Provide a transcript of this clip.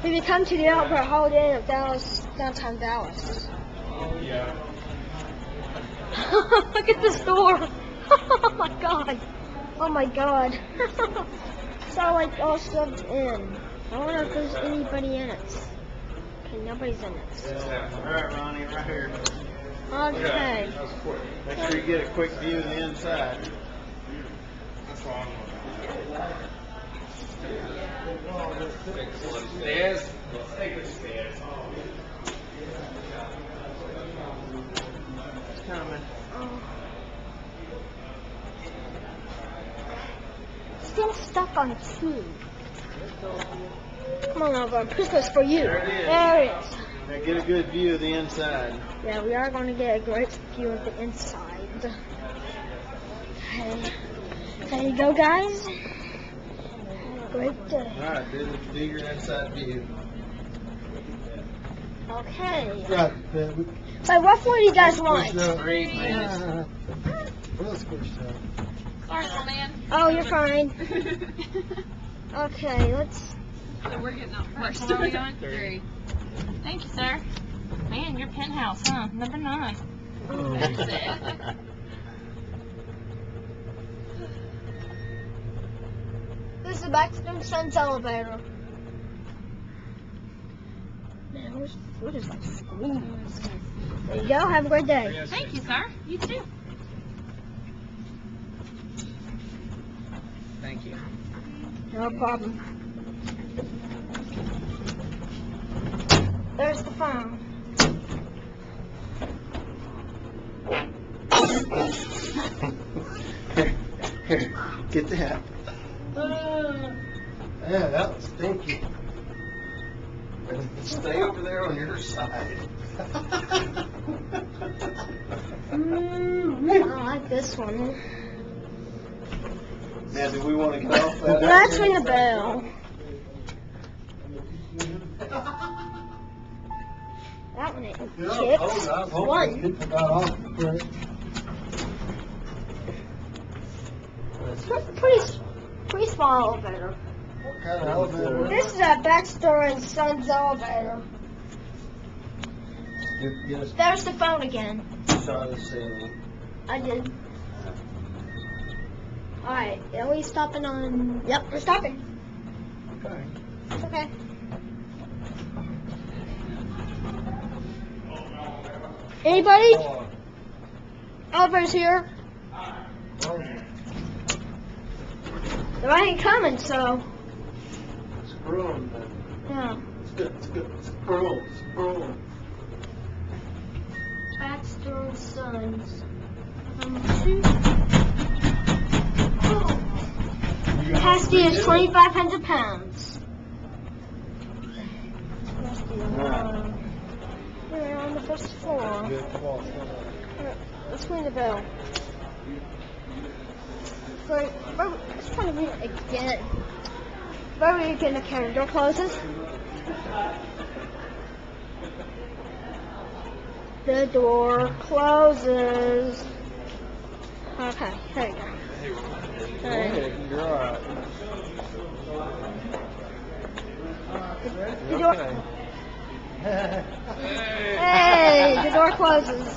If you come to the airport, Hoilday of Dallas, downtown Dallas. Yeah. Look at this door. Oh my god. Oh my god. It's all like all shoved in. I wonder if there's anybody in it. Okay, nobody's in it. Alright, Ronnie, right here. Okay. That was quick. Make sure you get a quick view of the inside. That's wrong. Stairs. Let's take the stairs. It's coming. Still stuck on two. Come on over. Push this for you. There it is. There it is. Now get a good view of the inside. Yeah, we are going to get a great view of the inside. Okay. There you go, guys. Have a great day. Alright, do your inside view. Okay. Right, So what floor do you guys want? 3, please. Real squished out. Sorry, little man. Oh, you're fine. Okay, let's... So we're getting up first. Where are we going? 3. Thank you, sir. Man, your penthouse, huh? Number 9. That's it. This is the Baxter and Sons elevator. Man, what is that screen? There you go. Have a great day. Thank you, sir. You too. Thank you. No problem. There's the phone. Here, get that. Yeah, that was stinky. Stay over there on your side. I don't like this one. Now, do we want to get off that? Let's ring the bell. That one ain't kicks. One. People got off the break. Pretty small elevator. What kind of elevator? This is a Baxter and Sons elevator. Get us There's the phone again. a shot of the ceiling. I did. Alright, are we stopping on... Yep, we're stopping. Okay. It's okay. Anybody? Elevator's here. There ain't coming, so... Screw 'em, then. Yeah. It's good, it's good. Screw 'em, screw 'em. Baxter and Sons. 2. Capacity is 2,500 pounds. We're on the first floor. Good, come on. Let's ring the bell. Let's try to ring it again. Very again, the door closes. The door closes. Okay, there you go. Go ahead, you're alright. The door. Hey, the door closes.